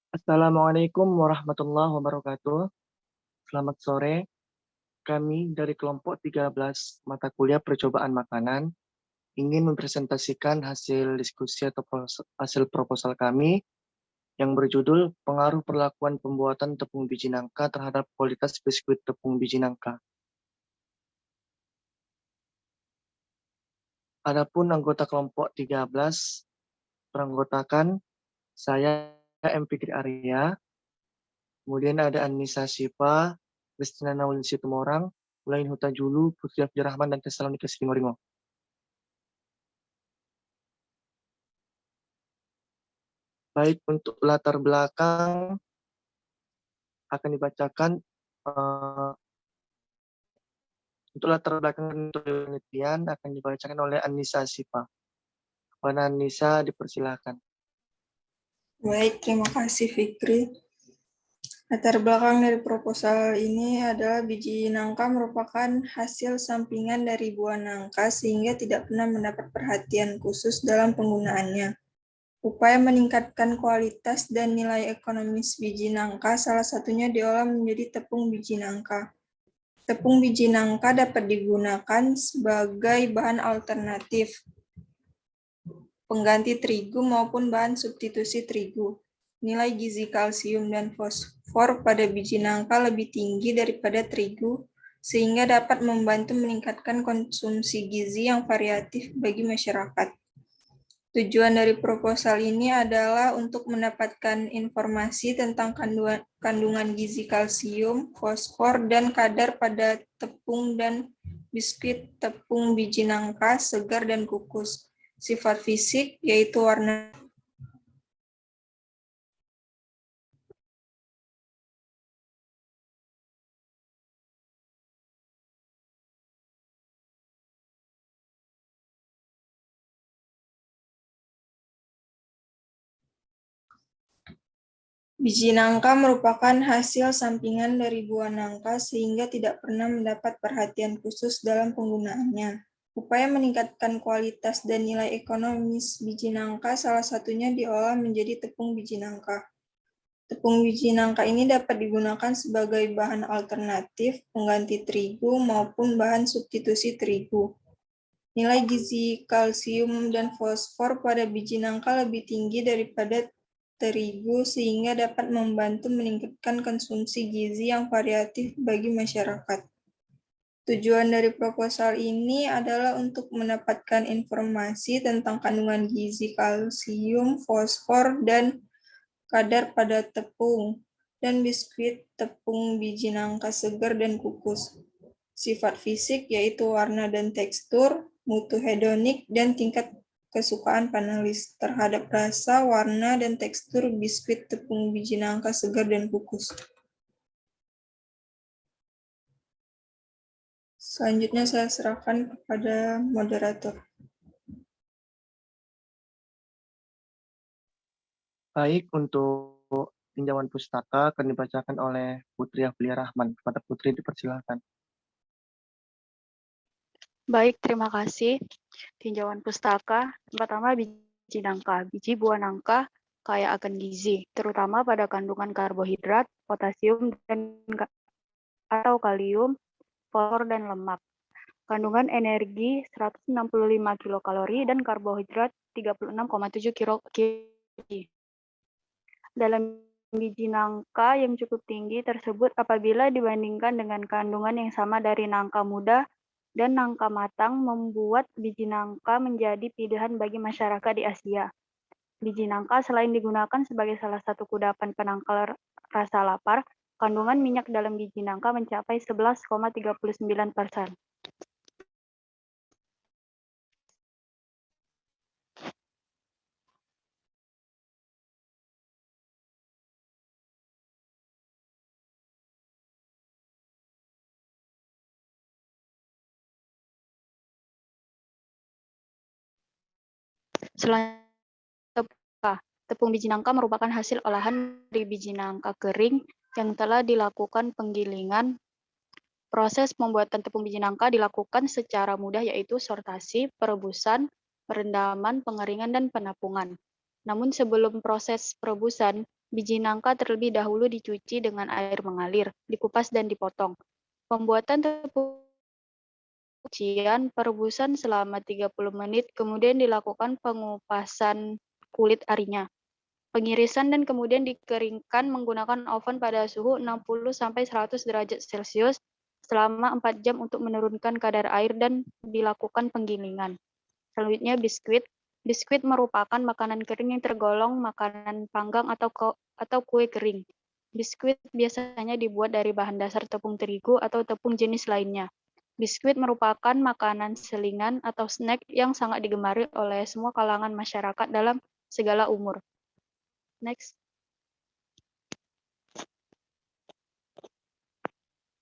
Assalamualaikum warahmatullahi wabarakatuh. Selamat sore. Kami dari kelompok 13 mata kuliah percobaan makanan ingin mempresentasikan hasil diskusi atau hasil proposal kami yang berjudul Pengaruh Perlakuan Pembuatan Tepung Biji Nangka terhadap Kualitas Biskuit Tepung Biji Nangka. Adapun anggota kelompok 13 beranggotakan saya M. Fikri Arya, kemudian ada Anissa Syifa, Kristina Naulin Situmorang, Ulain Hutajulu, Putri Abdurrahman, dan Tesalonika Siringoringo. Baik, untuk latar belakang akan dibacakan untuk latar belakang untuk penelitian akan dibacakan oleh Anissa Syifa. Kepada Anissa dipersilahkan. Baik, terima kasih Fikri. Latar belakang dari proposal ini adalah biji nangka merupakan hasil sampingan dari buah nangka sehingga tidak pernah mendapat perhatian khusus dalam penggunaannya. Upaya meningkatkan kualitas dan nilai ekonomis biji nangka salah satunya diolah menjadi tepung biji nangka. Tepung biji nangka dapat digunakan sebagai bahan alternatif, pengganti terigu maupun bahan substitusi terigu. Nilai gizi kalsium dan fosfor pada biji nangka lebih tinggi daripada terigu, sehingga dapat membantu meningkatkan konsumsi gizi yang variatif bagi masyarakat. Tujuan dari proposal ini adalah untuk mendapatkan informasi tentang kandungan gizi kalsium, fosfor, dan kadar pada tepung dan biskuit tepung biji nangka segar dan kukus. Sifat fisik yaitu warna biji nangka merupakan hasil sampingan dari buah nangka sehingga tidak pernah mendapat perhatian khusus dalam penggunaannya. Upaya meningkatkan kualitas dan nilai ekonomis biji nangka salah satunya diolah menjadi tepung biji nangka. Tepung biji nangka ini dapat digunakan sebagai bahan alternatif, pengganti terigu, maupun bahan substitusi terigu. Nilai gizi kalsium dan fosfor pada biji nangka lebih tinggi daripada terigu sehingga dapat membantu meningkatkan konsumsi gizi yang variatif bagi masyarakat. Tujuan dari proposal ini adalah untuk mendapatkan informasi tentang kandungan gizi kalsium, fosfor, dan kadar pada tepung dan biskuit tepung biji nangka segar dan kukus. Sifat fisik yaitu warna dan tekstur, mutu hedonik, dan tingkat kesukaan panelis terhadap rasa, warna, dan tekstur biskuit tepung biji nangka segar dan kukus. Selanjutnya saya serahkan kepada moderator. Baik, untuk tinjauan pustaka akan dibacakan oleh Putri Aflia Rahman. Kepada Putri dipersilahkan. Baik, terima kasih. Tinjauan pustaka, pertama biji nangka. Biji buah nangka kaya akan gizi, terutama pada kandungan karbohidrat, potasium, dan atau kalium, fosfor, dan lemak. Kandungan energi 165 kilokalori dan karbohidrat 36,7 kilokalori. Dalam biji nangka yang cukup tinggi tersebut apabila dibandingkan dengan kandungan yang sama dari nangka muda dan nangka matang membuat biji nangka menjadi pilihan bagi masyarakat di Asia. Biji nangka selain digunakan sebagai salah satu kudapan penangkal rasa lapar, kandungan minyak dalam biji nangka mencapai 11,39%. Selanjutnya, tepung biji nangka merupakan hasil olahan dari biji nangka kering yang telah dilakukan penggilingan. Proses pembuatan tepung biji nangka dilakukan secara mudah yaitu sortasi, perebusan, perendaman, pengeringan, dan penapungan. Namun sebelum proses perebusan, Biji nangka terlebih dahulu dicuci dengan air mengalir, dikupas dan dipotong. Pembuatan tepung cucian perebusan selama 30 menit, kemudian dilakukan pengupasan kulit arinya. Pengirisan dan kemudian dikeringkan menggunakan oven pada suhu 60-100 derajat Celcius selama 4 jam untuk menurunkan kadar air dan dilakukan penggilingan. Selanjutnya biskuit. Biskuit merupakan makanan kering yang tergolong makanan panggang atau kue kering. Biskuit biasanya dibuat dari bahan dasar tepung terigu atau tepung jenis lainnya. Biskuit merupakan makanan selingan atau snack yang sangat digemari oleh semua kalangan masyarakat dalam segala umur. Next.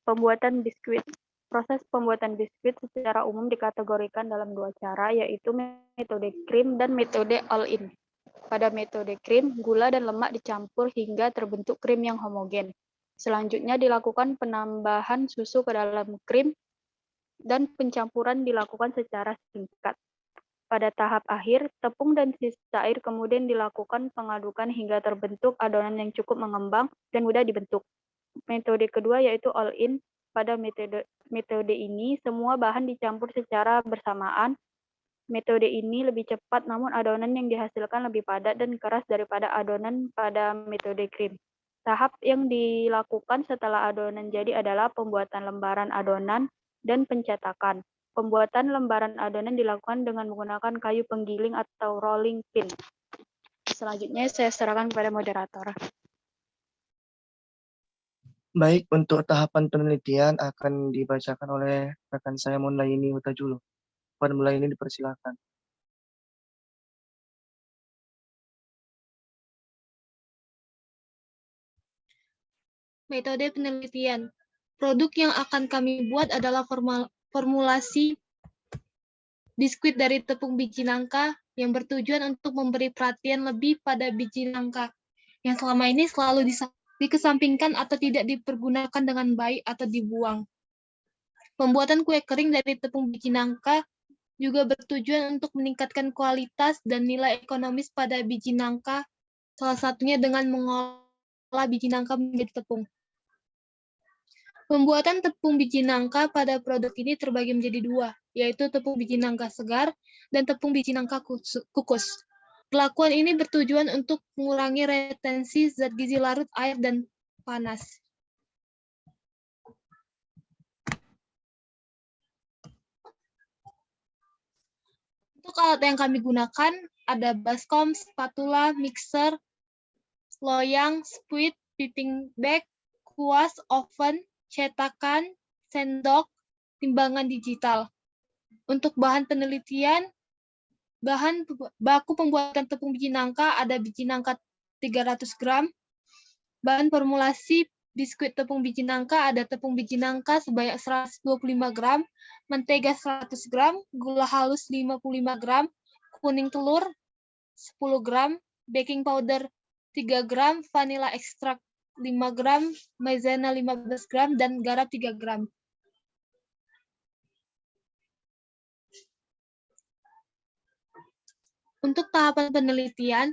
Pembuatan biskuit. Proses pembuatan biskuit secara umum dikategorikan dalam dua cara, yaitu metode krim dan metode all-in. Pada metode krim, gula dan lemak dicampur hingga terbentuk krim yang homogen. Selanjutnya dilakukan penambahan susu ke dalam krim dan pencampuran dilakukan secara singkat. Pada tahap akhir, tepung dan sisa air kemudian dilakukan pengadukan hingga terbentuk adonan yang cukup mengembang dan mudah dibentuk. Metode kedua yaitu all-in. Pada metode ini, semua bahan dicampur secara bersamaan. Metode ini lebih cepat, namun adonan yang dihasilkan lebih padat dan keras daripada adonan pada metode krim. Tahap yang dilakukan setelah adonan jadi adalah pembuatan lembaran adonan dan pencetakan. Pembuatan lembaran adonan dilakukan dengan menggunakan kayu penggiling atau rolling pin. Selanjutnya saya serahkan kepada moderator. Baik, untuk tahapan penelitian akan dibacakan oleh rekan saya Munlaini Hutajulu. Puan Munlaini dipersilakan. Metode penelitian. Produk yang akan kami buat adalah formulasi biskuit dari tepung biji nangka yang bertujuan untuk memberi perhatian lebih pada biji nangka yang selama ini selalu dikesampingkan atau tidak dipergunakan dengan baik atau dibuang. Pembuatan kue kering dari tepung biji nangka juga bertujuan untuk meningkatkan kualitas dan nilai ekonomis pada biji nangka, salah satunya dengan mengolah biji nangka menjadi tepung. Pembuatan tepung biji nangka pada produk ini terbagi menjadi dua, yaitu tepung biji nangka segar dan tepung biji nangka kukus. Perlakuan ini bertujuan untuk mengurangi retensi zat gizi larut air dan panas. Untuk alat yang kami gunakan ada baskom, spatula, mixer, loyang, spuit, piping bag, kuas, oven, cetakan, sendok, timbangan digital. Untuk bahan penelitian, bahan baku pembuatan tepung biji nangka ada biji nangka 300 gram, bahan formulasi biskuit tepung biji nangka ada tepung biji nangka sebanyak 125 gram, mentega 100 gram, gula halus 55 gram, kuning telur 10 gram, baking powder 3 gram, vanilla ekstrak 5 gram, maizena 15 gram, dan garam 3 gram. Untuk tahapan penelitian,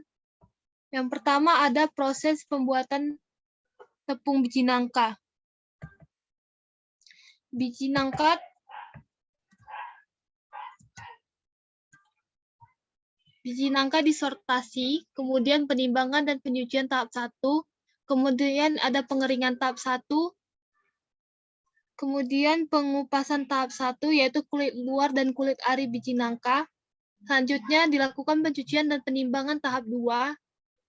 yang pertama ada proses pembuatan tepung biji nangka. Biji nangka disortasi, kemudian penimbangan dan penyucian tahap 1, kemudian ada pengeringan tahap 1, kemudian pengupasan tahap 1, yaitu kulit luar dan kulit ari biji nangka. Selanjutnya dilakukan pencucian dan penimbangan tahap 2.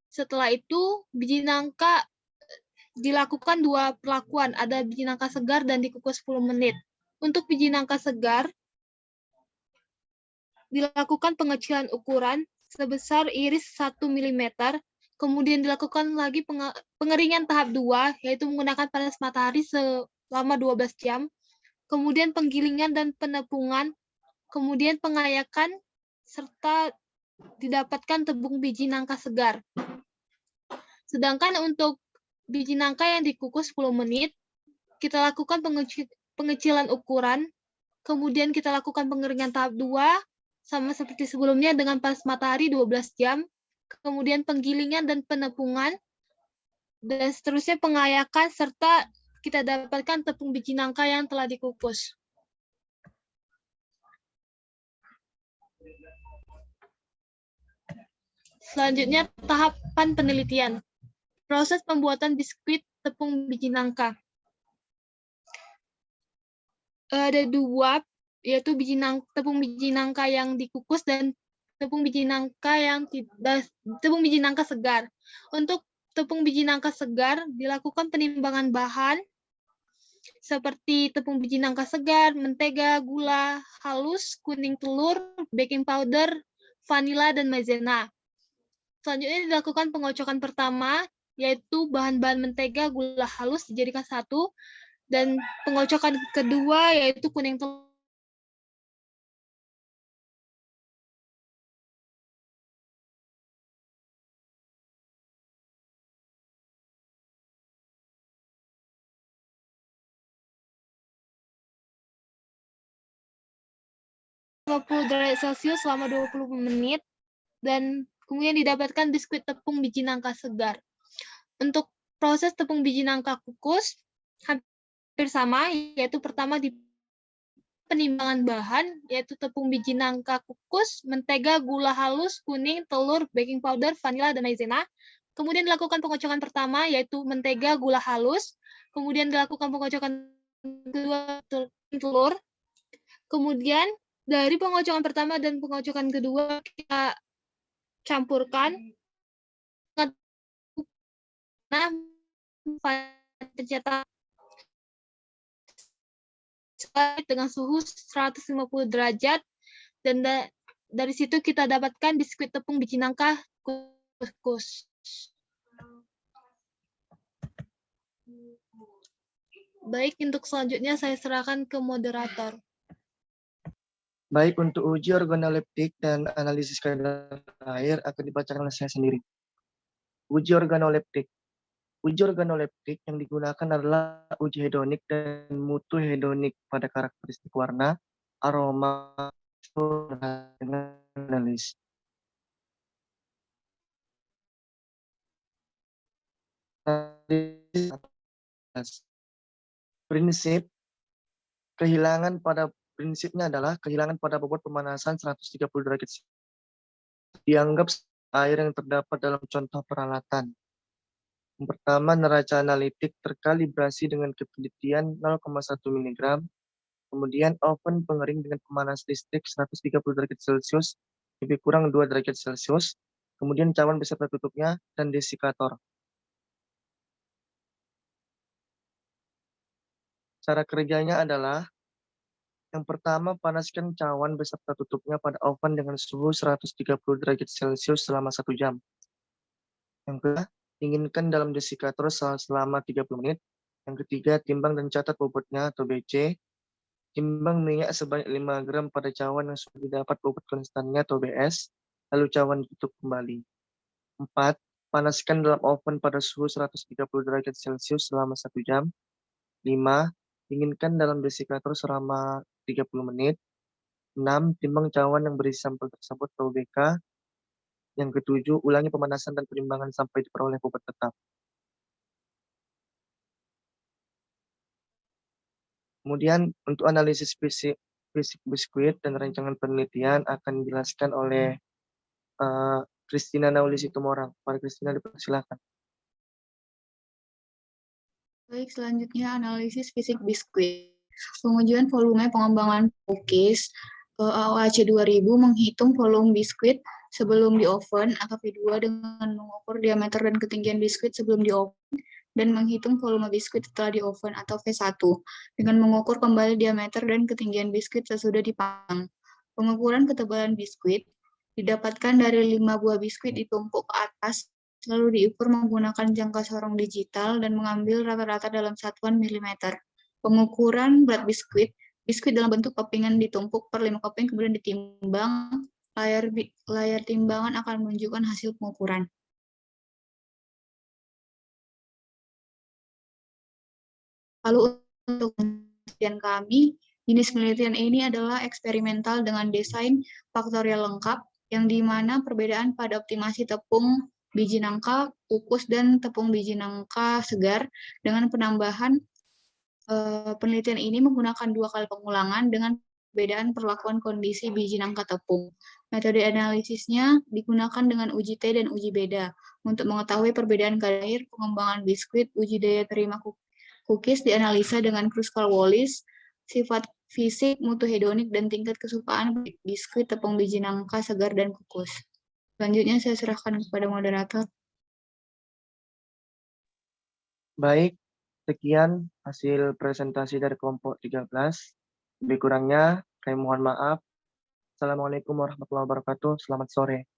Setelah itu, biji nangka dilakukan dua perlakuan, ada biji nangka segar dan dikukus 10 menit. Untuk biji nangka segar, dilakukan pengecilan ukuran sebesar iris 1 mm, kemudian dilakukan lagi pengeringan tahap 2, yaitu menggunakan panas matahari selama 12 jam, kemudian penggilingan dan penepungan, kemudian pengayakan, serta didapatkan tepung biji nangka segar. Sedangkan untuk biji nangka yang dikukus 10 menit, kita lakukan pengecilan ukuran, kemudian kita lakukan pengeringan tahap 2, sama seperti sebelumnya dengan panas matahari 12 jam, kemudian penggilingan dan penepungan, dan seterusnya pengayakan, serta kita dapatkan tepung biji nangka yang telah dikukus. Selanjutnya, tahapan penelitian. Proses pembuatan biskuit tepung biji nangka. Ada dua, yaitu tepung biji nangka yang dikukus dan tepung biji nangka segar. Untuk tepung biji nangka segar dilakukan penimbangan bahan seperti tepung biji nangka segar, mentega, gula halus, kuning telur, baking powder, vanila, dan maizena. Selanjutnya dilakukan pengocokan pertama, yaitu bahan-bahan mentega, gula halus dijadikan satu, dan pengocokan kedua yaitu kuning telur. Derajat Celcius selama 20 menit, dan kemudian didapatkan biskuit tepung biji nangka segar. Untuk proses tepung biji nangka kukus hampir sama, yaitu pertama di penimbangan bahan, yaitu tepung biji nangka kukus, mentega, gula halus, kuning, telur, baking powder, vanila, dan maizena. Kemudian dilakukan pengocokan pertama, yaitu mentega, gula halus. Kemudian dilakukan pengocokan kedua, telur. Kemudian dari pengocokan pertama dan pengocokan kedua kita campurkan pencetak dengan suhu 150 derajat, dan dari situ kita dapatkan biskuit tepung biji nangka kukus. Baik, untuk selanjutnya saya serahkan ke moderator. Baik, untuk uji organoleptik dan analisis kadar air akan dibacakan oleh saya sendiri. Uji organoleptik. Uji organoleptik yang digunakan adalah uji hedonik dan mutu hedonik pada karakteristik warna, aroma, dengan analis. Prinsipnya adalah kehilangan pada bobot pemanasan 130 derajat Celcius dianggap air yang terdapat dalam contoh peralatan. Yang pertama, neraca analitik terkalibrasi dengan ketelitian 0,1 mg. Kemudian oven pengering dengan pemanas listrik 130 derajat Celcius lebih kurang 2 derajat Celcius. Kemudian cawan beserta tutupnya dan desikator. Cara kerjanya adalah yang pertama, panaskan cawan beserta tutupnya pada oven dengan suhu 130 derajat Celcius selama 1 jam. Yang kedua, dinginkan dalam desikator selama 30 menit. Yang ketiga, timbang dan catat bobotnya atau BC. Timbang minyak sebanyak 5 gram pada cawan yang sudah didapat bobot konstannya atau BS. Lalu cawan ditutup kembali. 4. Panaskan dalam oven pada suhu 130 derajat Celcius selama 1 jam. 5. Dinginkan dalam desikator selama 30 menit. 6. Timbang cawan yang berisi sampel tersebut atau BK. Yang ketujuh, ulangi pemanasan dan penimbangan sampai diperoleh bobot tetap. Kemudian untuk analisis fisik biskuit dan rancangan penelitian akan dijelaskan oleh Christina Nauli Situmorang. Pak Christina, dipersilakan. Baik, selanjutnya analisis fisik biskuit. Pengujian volume pengembangan cookies. AOAC 2000 menghitung volume biskuit sebelum di oven, AKP2 dengan mengukur diameter dan ketinggian biskuit sebelum di oven, dan menghitung volume biskuit setelah di oven atau V1 dengan mengukur kembali diameter dan ketinggian biskuit sesudah dipanggang. Pengukuran ketebalan biskuit didapatkan dari 5 buah biskuit ditumpuk ke atas, lalu diukur menggunakan jangka sorong digital dan mengambil rata-rata dalam satuan milimeter. Pengukuran berat biskuit dalam bentuk kepingan ditumpuk per 5 keping kemudian ditimbang. Layar timbangan akan menunjukkan hasil pengukuran. Lalu untuk penelitian kami, jenis penelitian ini adalah eksperimental dengan desain faktorial lengkap, yang di mana perbedaan pada optimasi tepung biji nangka, kukus, dan tepung biji nangka segar dengan penambahan penelitian ini menggunakan 2 kali pengulangan dengan perbedaan perlakuan kondisi biji nangka tepung. Metode analisisnya digunakan dengan uji T dan uji beda. Untuk mengetahui perbedaan kadar air pengembangan biskuit, uji daya terima cookies dianalisa dengan Kruskal-Wallis, sifat fisik, mutu hedonik, dan tingkat kesukaan biskuit tepung biji nangka segar dan kukus. Selanjutnya saya serahkan kepada moderator. Baik, sekian hasil presentasi dari kelompok 13. Lebih kurangnya, kami mohon maaf. Assalamualaikum warahmatullahi wabarakatuh. Selamat sore.